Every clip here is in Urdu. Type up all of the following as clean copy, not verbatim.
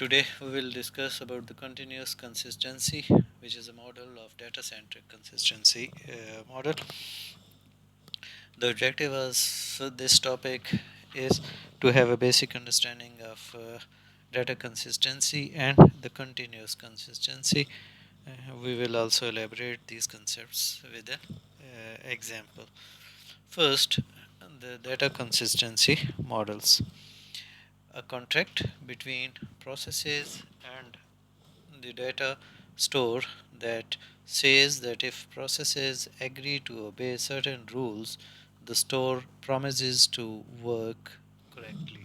Today we will discuss about the continuous consistency, which is a model of data-centric consistency model. The objective of this topic is to have a basic understanding of data consistency and the continuous consistency. We will also elaborate these concepts with an example. First, the data consistency models. A contract between processes and the data store that says that if processes agree to obey certain rules, the store promises to work correctly.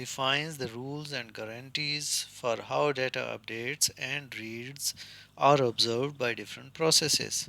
defines the rules and guarantees for how data updates and reads are observed by different processes.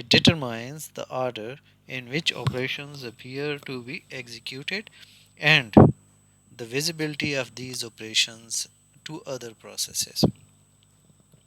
It determines the order in which operations appear to be executed and the visibility of these operations to other processes.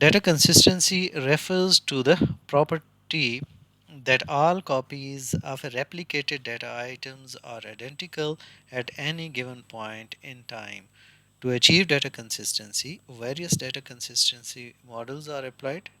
Data consistency refers to the property that all copies of a replicated data items are identical at any given point in time. To achieve data consistency, various data consistency models are applied.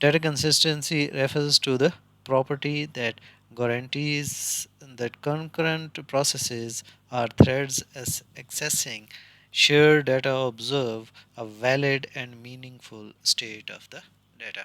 Data consistency refers to the property that guarantees that concurrent processes or threads as accessing shared data observe a valid and meaningful state of the data.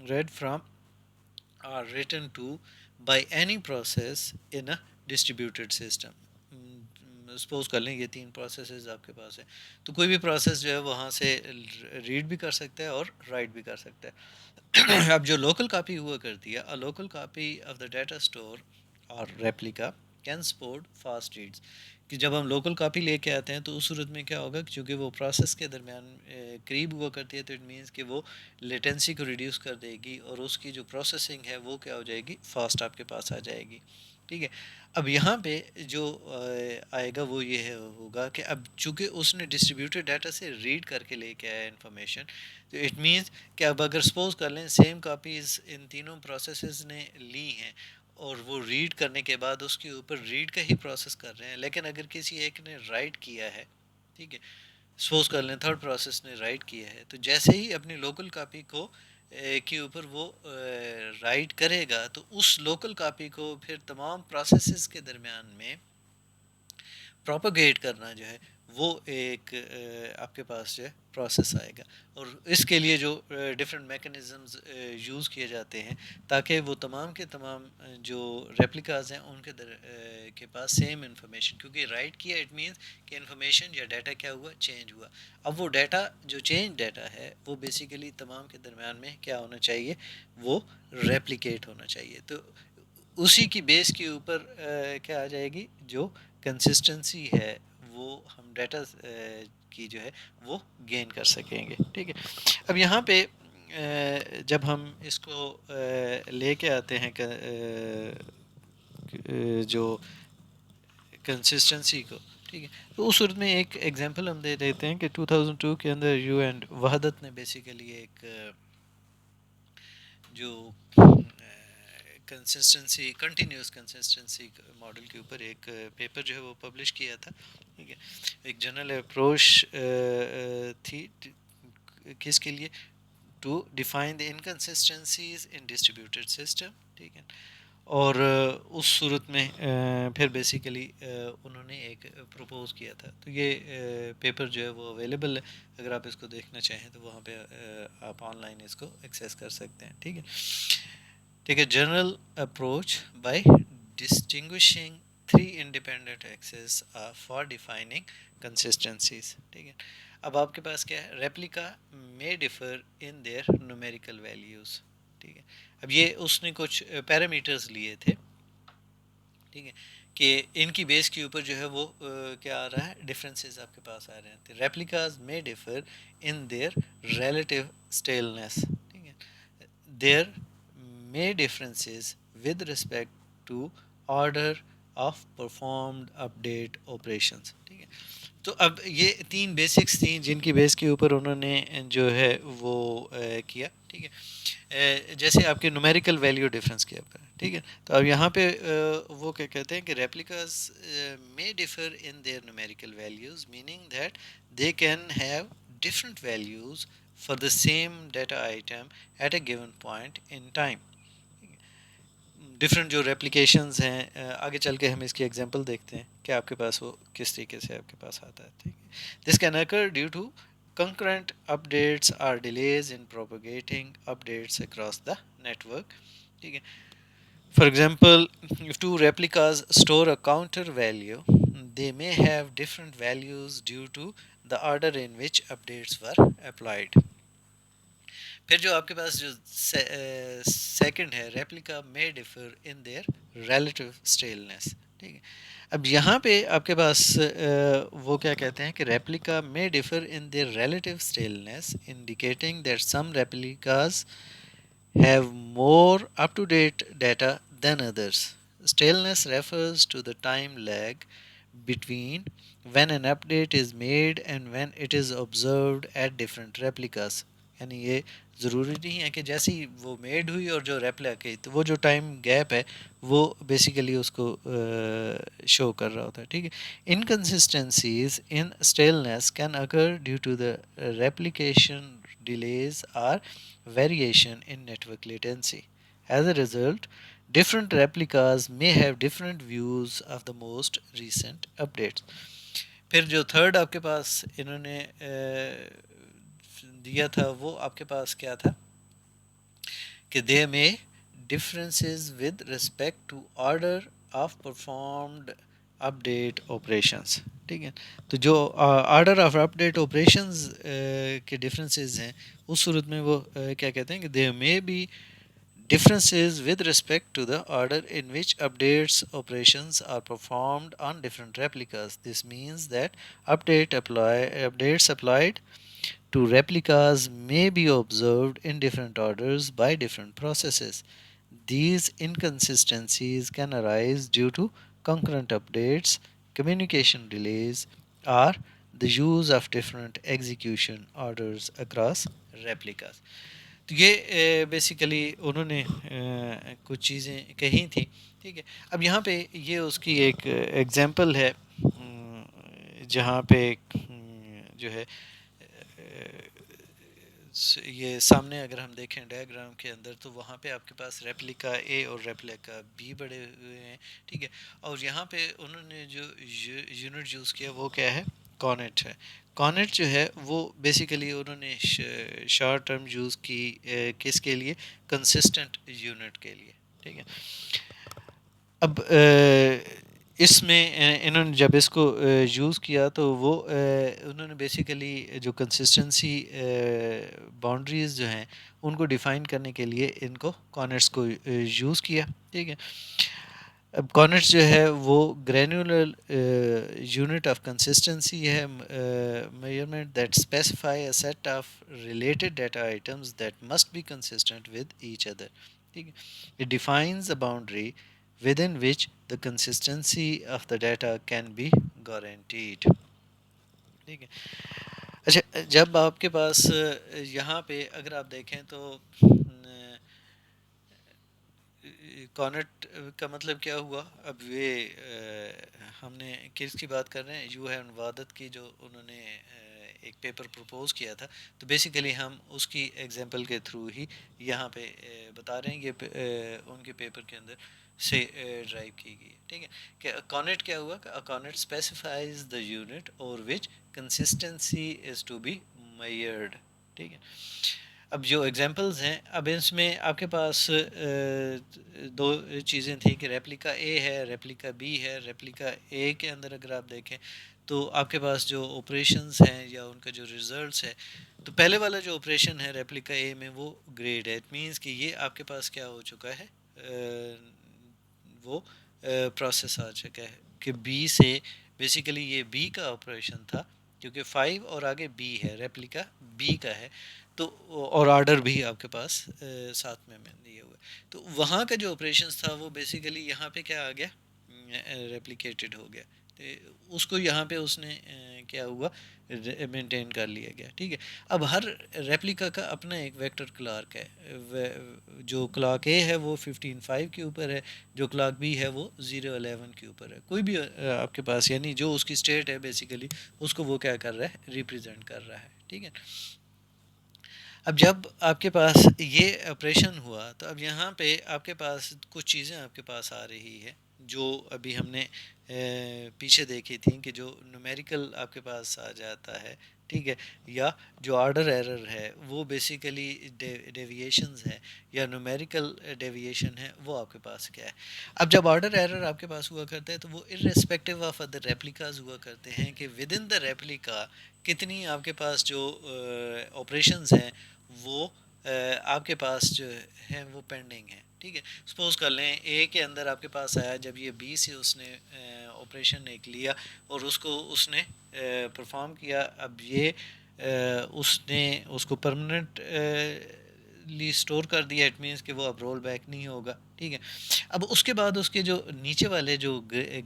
read from or written to by any process in a distributed system. Suppose کر لیں یہ 3 پروسیسز آپ کے پاس ہیں، تو کوئی بھی پروسیس جو ہے وہاں سے ریڈ بھی کر سکتا ہے اور رائٹ بھی کر سکتا ہے. اب جو لوکل کاپی ہوا کرتی ہے، local copy of the data store اور replica can support fast reads. کہ جب ہم لوکل کاپی لے کے آتے ہیں تو اس صورت میں کیا ہوگا، چونکہ وہ پروسیس کے درمیان قریب ہوا کرتی ہے، تو اٹ مینس کہ وہ لیٹنسی کو ریڈیوس کر دے گی اور اس کی جو پروسیسنگ ہے وہ کیا ہو جائے گی، فاسٹ آپ کے پاس آ جائے گی. ٹھیک ہے. اب یہاں پہ جو آئے گا وہ یہ ہوگا کہ اب چونکہ اس نے ڈسٹریبیوٹیڈ ڈیٹا سے ریڈ کر کے لے کے آیا انفارمیشن، تو اٹ مینس کہ اب اگر سپوز کر لیں سیم کاپیز ان تینوں پروسیسز نے لی ہیں اور وہ ریڈ کرنے کے بعد اس کے اوپر ریڈ کا ہی پروسیس کر رہے ہیں، لیکن اگر کسی ایک نے رائٹ کیا ہے، ٹھیک ہے، سپوز کر لیں تھرڈ پروسیس نے رائٹ کیا ہے، تو جیسے ہی اپنی لوکل کاپی کو کے اوپر وہ رائٹ کرے گا، تو اس لوکل کاپی کو پھر تمام پروسیسز کے درمیان میں پروپیگیٹ کرنا جو ہے وہ ایک آپ کے پاس جو ہے پروسیس آئے گا. اور اس کے لیے جو ڈفرینٹ میکنزمز یوز کیے جاتے ہیں تاکہ وہ تمام کے تمام جو ریپلیکاز ہیں ان کے پاس سیم انفارمیشن، کیونکہ رائٹ کیا اٹ مینس کہ انفارمیشن یا ڈیٹا کیا ہوا، چینج ہوا. اب وہ ڈیٹا جو چینج ڈیٹا ہے وہ بیسیکلی تمام کے درمیان میں کیا ہونا چاہیے، وہ ریپلیکیٹ ہونا چاہیے. تو اسی کی بیس کے اوپر کیا آ جائے گی، جو کنسسٹنسی ہے وہ ہم ڈیٹا کی جو ہے وہ گین کر سکیں گے. ٹھیک ہے. اب یہاں پہ جب ہم اس کو لے کے آتے ہیں جو کنسسٹنسی کو، ٹھیک ہے، تو اس صورت میں ایک ایگزامپل ہم دے دیتے ہیں کہ 2002 کے اندر یو اینڈ وحدت نے بیسیکلی ایک جو کنسسٹنسی کنٹینیوس کنسسٹنسی ماڈل کے اوپر ایک پیپر جو ہے وہ پبلش کیا تھا. ٹھیک ہے. ایک جنرل اپروچ تھی کس کے لیے، to define the inconsistencies in distributed system. ٹھیک ہے. اور اس صورت میں پھر بیسیکلی انہوں نے ایک پروپوز کیا تھا. تو یہ پیپر جو ہے وہ اویلیبل ہے، اگر آپ اس کو دیکھنا چاہیں تو وہاں پہ آپ آن لائن اس کو ایکسیس کر سکتے ہیں. ٹھیک ہے. ٹھیک ہے. General approach by distinguishing three independent axes for defining consistencies. ٹھیک ہے. اب آپ کے پاس کیا ہے، ریپلیکا میں differ in their numerical values. ٹھیک ہے. اب یہ اس نے کچھ پیرامیٹرز لیے تھے، ٹھیک ہے، کہ ان کی بیس کے اوپر جو ہے وہ کیا آ رہا ہے، ڈفرینسز آپ کے پاس آ رہے ہیں. ریپلیکاز میں differ in their relative staleness. ٹھیک ہے. دیر may differences with respect to order of performed update operations. ٹھیک ہے. تو اب یہ تین بیسکس تھیں جن کی بیس کے اوپر انہوں نے جو ہے وہ کیا. ٹھیک ہے. جیسے آپ کے نومیریکل ویلیو ڈفرینس کے اوپر. ٹھیک ہے. تو اب یہاں پہ وہ کیا کہتے ہیں کہ ریپلیکاز may differ in their numerical values, meaning that they can have different values for the same data item at a given point in time. Different جو ریپلیکیشنز ہیں، آگے چل کے ہم اس کی ایگزامپل دیکھتے ہیں کہ آپ کے پاس وہ کس طریقے سے آپ کے پاس آتا ہے. ٹھیک ہے. This can occur due to concurrent updates or delays in propagating updates across the network. ٹھیک ہے. For example, if two replicas store a counter value, they may have different values due to the order in which updates were applied. پھر جو آپ کے پاس جو سیکنڈ ہے، ریپلیکا میں differ in their relative staleness. ٹھیک ہے. اب یہاں پہ آپ کے پاس وہ کیا کہتے ہیں کہ ریپلیکا میں differ in their relative staleness indicating that some replicas have more up-to-date data than others. Staleness refers to the time lag between when an update is made and when it is observed at different replicas. یعنی یہ ضروری نہیں ہے کہ جیسی وہ میڈ ہوئی اور جو ریپلیکا کی، تو وہ جو ٹائم گیپ ہے وہ بیسیکلی اس کو شو کر رہا ہوتا ہے. ٹھیک ہے. Inconsistencies in staleness can occur due to the replication delays or variation in network latency. As a result, different replicas may have different views of the most recent updates. پھر جو تھرڈ آپ کے پاس انہوں نے دیا تھا وہ آپ کے پاس کیا تھا کہ they may differences with respect to order of performed update operations. ٹھیک ہے. تو جو آرڈر آف اپڈیٹ آپریشنز کے ڈفرینسز ہیں اس صورت میں وہ کیا کہتے ہیں کہ there may be differences with respect to the order in which updates operations are performed on different replicas. This means that updates applied to replicas may be observed in different orders by different processes. These inconsistencies can arise due to concurrent updates, communication delays, or the use of different execution orders across replicas. تو یہ بیسیکلی انہوں نے کچھ چیزیں کہی تھیں. ٹھیک ہے. اب یہاں پہ یہ اس کی ایک ایگزامپل ہے جہاں پہ جو ہے یہ سامنے اگر ہم دیکھیں ڈائیگرام کے اندر تو وہاں پہ آپ کے پاس ریپلیکا اے اور ریپلیکا بی بڑے ہوئے ہیں. ٹھیک ہے. اور یہاں پہ انہوں نے جو یونٹ یوز کیا وہ کیا ہے, کونٹ ہے. کونٹ جو ہے وہ بیسیکلی انہوں نے شارٹ ٹرم یوز کی کس کے لیے, کنسسٹنٹ یونٹ کے لیے. ٹھیک ہے. اب اس میں انہوں نے جب اس کو یوز کیا تو وہ انہوں نے بیسیکلی جو کنسسٹنسی باؤنڈریز جو ہیں ان کو ڈیفائن کرنے کے لیے ان کو کونٹس کو یوز کیا. ٹھیک ہے. اب کونٹس جو ہے وہ گرینولر یونٹ آف کنسسٹنسی ہے, measurement that specify a set of related data items that must be consistent with each other. ٹھیک ہے. It defines a boundary within which the consistency of the data can be guaranteed. ٹھیک ہے. اچھا, جب آپ کے پاس یہاں پہ اگر آپ دیکھیں تو کونٹ کا مطلب کیا ہوا. اب یہ ہم نے کس کی بات کر رہے ہیں, یو ہیو وادت کی, جو انہوں نے ایک پیپر پروپوز کیا تھا. تو بیسیکلی ہم اس کی ایگزامپل کے تھرو ہی یہاں پہ بتا رہے ہیں. یہ ان کے پیپر کے اندر سے ڈرائیو کی گئی. ٹھیک ہے. کہ کونٹ کیا ہوا, کونٹ اسپیسیفائز دا یونٹ اور which consistency is to be measured. ٹھیک ہے. اب جو ایگزامپلز ہیں, اب اس میں آپ کے پاس دو چیزیں تھیں کہ ریپلیکا اے ہے, ریپلیکا بی ہے. ریپلیکا اے کے اندر اگر آپ دیکھیں تو آپ کے پاس جو آپریشنز ہیں یا ان کا جو ریزلٹس ہے, تو پہلے والا جو آپریشن ہے ریپلیکا اے میں وہ گریڈ ہے. اٹ مینس کہ یہ آپ کے پاس کیا ہو چکا ہے, وہ پروسیس آ چکا ہے کہ بی سے بیسیکلی یہ بی کا آپریشن تھا کیونکہ 5 اور آگے بی ہے, ریپلیکا بی کا ہے. تو اور آرڈر بھی آپ کے پاس ساتھ میں دیا ہوا ہے. تو وہاں کا جو آپریشنس تھا وہ بیسیکلی یہاں پہ کیا آ گیا, ریپلیکیٹڈ ہو گیا. اس کو یہاں پہ اس نے کیا ہوا, مینٹین کر لیا گیا. ٹھیک ہے. اب ہر ریپلیکا کا اپنا ایک ویکٹر کلاک ہے. جو کلاک اے ہے وہ 15.5 کے اوپر ہے, جو کلاک بی ہے وہ 0.11 کے اوپر ہے. کوئی بھی آپ کے پاس یعنی جو اس کی اسٹیٹ ہے بیسیکلی اس کو وہ کیا کر رہا ہے, ریپرزینٹ کر رہا ہے. ٹھیک ہے. اب جب آپ کے پاس یہ آپریشن ہوا تو اب یہاں پہ آپ کے پاس کچھ چیزیں آپ کے پاس آ رہی ہے جو ابھی ہم نے پیچھے دیکھی تھیں کہ جو نومیریکل آپ کے پاس آ جاتا ہے. ٹھیک ہے. یا جو آرڈر ایرر ہے وہ بیسیکلی ڈیویشنز ہے یا نومیریکل ڈیویشن ہے, وہ آپ کے پاس کیا ہے. اب جب آرڈر ایرر آپ کے پاس ہوا کرتا ہے تو وہ ارریسپیکٹیو آف ادر ریپلیکاز ہوا کرتے ہیں کہ ود ان دا ریپلیکا کتنی آپ کے پاس جو آپریشنز ہیں وہ آپ کے پاس جو ہیں وہ پینڈنگ ہیں. ٹھیک ہے. سپوز کر لیں اے کے اندر آپ کے پاس آیا, جب یہ بی سے اس نے آپریشن ایک لیا اور اس کو اس نے پرفارم کیا. اب یہ اس نے اس کو پرماننٹ اسٹور کر دیا. اٹ مینس کہ وہ اب رول بیک نہیں ہوگا. ٹھیک ہے. اب اس کے بعد اس کے جو نیچے والے جو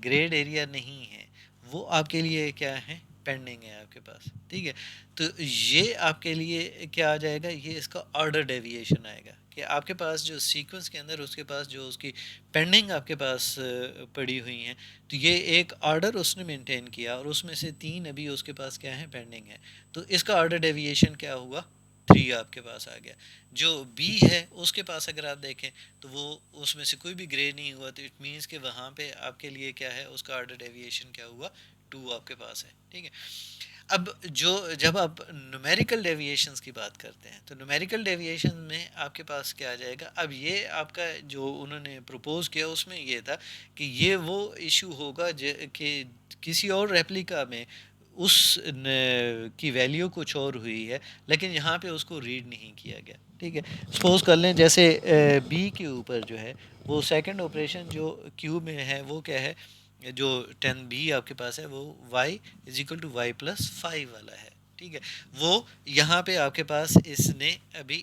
گریڈ ایریا نہیں ہے وہ آپ کے لیے کیا ہے, پینڈنگ ہے آپ کے پاس. ٹھیک ہے. تو یہ آپ کے لیے کیا آ جائے گا, یہ اس کا آرڈر ڈیویشن آئے گا کہ آپ کے پاس جو سیکوینس کے اندر اس کے پاس جو اس کی پینڈنگ آپ کے پاس پڑی ہوئی ہیں, تو یہ ایک آرڈر اس نے مینٹین کیا اور اس میں سے 3 ابھی اس کے پاس کیا ہے, پینڈنگ ہے. تو اس کا آرڈر ڈیویشن کیا ہوا, 3 آپ کے پاس آ گیا. جو بی ہے اس کے پاس اگر آپ دیکھیں تو وہ اس میں سے کوئی بھی گرے نہیں ہوا, تو اٹ مینس کہ وہاں پہ آپ کے لیے کیا ہے, اس کا آرڈر ڈیویشن کیا ہوا, 2 آپ کے پاس ہے. ٹھیک ہے. اب جب آپ نومیریکل ڈیویشنز کی بات کرتے ہیں تو نومیریکل ڈیویشن میں آپ کے پاس کیا آ جائے گا. اب یہ آپ کا جو انہوں نے پروپوز کیا اس میں یہ تھا کہ یہ وہ ایشو ہوگا کہ کسی اور ریپلیکا میں اس کی ویلیو کچھ اور ہوئی ہے لیکن یہاں پہ اس کو ریڈ نہیں کیا گیا. ٹھیک ہے, سپوز کر لیں جیسے بی کے اوپر جو ہے وہ سیکنڈ آپریشن جو کیو میں ہے وہ کیا ہے, جو 10b آپ کے پاس ہے وہ y is equal to Y plus 5 والا ہے. ٹھیک ہے, وہ یہاں پہ آپ کے پاس اس نے ابھی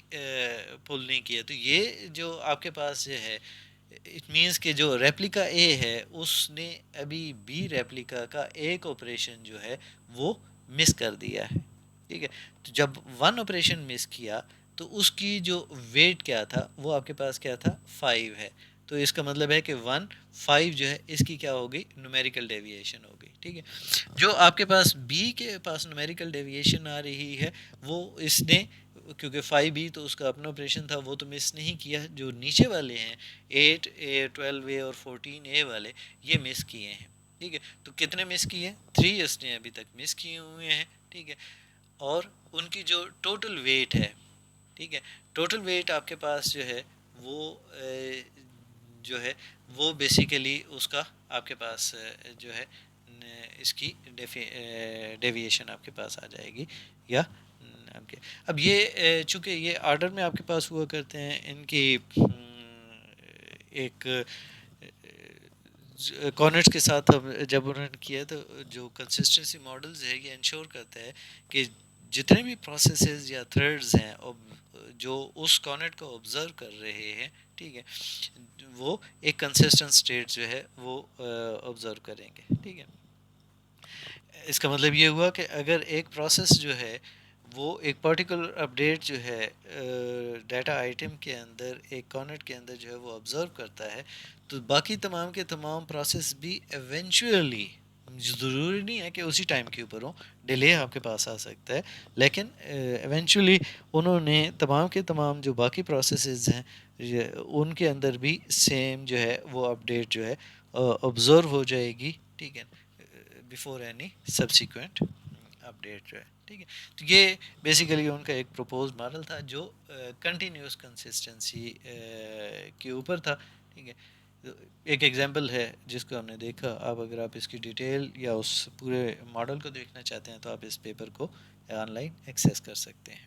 پل نہیں کیا, تو یہ جو آپ کے پاس ہے اٹ مینس کہ جو ریپلیکا اے ہے اس نے ابھی بی ریپلیکا کا ایک آپریشن جو ہے وہ مس کر دیا ہے. ٹھیک ہے, تو جب ون آپریشن مس کیا تو اس کی جو ویٹ کیا تھا وہ آپ کے پاس کیا تھا 5 ہے. تو اس کا مطلب ہے کہ 5 جو ہے اس کی کیا ہوگی نومیریکل ڈیویشن ہوگی. ٹھیک ہے, جو آپ کے پاس بی کے پاس نومیریکل ڈیویشن آ رہی ہے وہ اس نے کیونکہ 5b تو اس کا اپنا آپریشن تھا وہ تو مس نہیں کیا, جو نیچے والے ہیں 8a 12a اور 14a والے یہ مس کیے ہیں. ٹھیک ہے, تو کتنے مس کیے, 3 اس نے ابھی تک مس کیے ہوئے ہیں. ٹھیک ہے, اور ان کی جو ٹوٹل ویٹ ہے, ٹھیک ہے, ٹوٹل ویٹ آپ کے پاس جو ہے وہ جو ہے وہ بیسیکلی اس کا آپ کے پاس جو ہے اس کی ڈیویشن آپ کے پاس آ جائے گی. یا اب یہ چونکہ یہ آرڈر میں آپ کے پاس ہوا کرتے ہیں ان کی ایک کارنرز کے ساتھ جب انہوں نے کیا تو جو کنسسٹنسی ماڈلز ہے یہ انشور کرتا ہے کہ جتنے بھی پروسیسز یا تھریڈز ہیں جو اس کارنٹ کو آبزرو کر رہے ہیں, ٹھیک ہے, وہ ایک کنسسٹنٹ اسٹیٹ جو ہے وہ آبزرو کریں گے. ٹھیک ہے, اس کا مطلب یہ ہوا کہ اگر ایک پروسیس جو ہے وہ ایک پرٹیکولر اپڈیٹ جو ہے ڈیٹا آئٹم کے اندر ایک کارنٹ کے اندر جو ہے وہ آبزرو کرتا ہے تو باقی تمام کے تمام پروسیس بھی ایونچولی, ضروری نہیں ہے کہ اسی ٹائم کے اوپر ہوں, ڈیلے آپ کے پاس آ سکتا ہے, لیکن ایونچولی انہوں نے تمام کے تمام جو باقی پروسیسز ہیں ان کے اندر بھی سیم جو ہے وہ اپڈیٹ جو ہے آبزرو ہو جائے گی. ٹھیک ہے, بیفور اینی سبسیکوینٹ اپڈیٹ جو ہے. ٹھیک ہے, تو یہ بیسیکلی ان کا ایک پروپوز ماڈل تھا جو کنٹینیوس کنسسٹنسی کے اوپر تھا. ٹھیک ہے, ایک ایگزامپل ہے جس کو ہم نے دیکھا. اب اگر آپ اس کی ڈیٹیل یا اس پورے ماڈل کو دیکھنا چاہتے ہیں تو آپ اس پیپر کو آن لائن ایکسیس کر سکتے ہیں.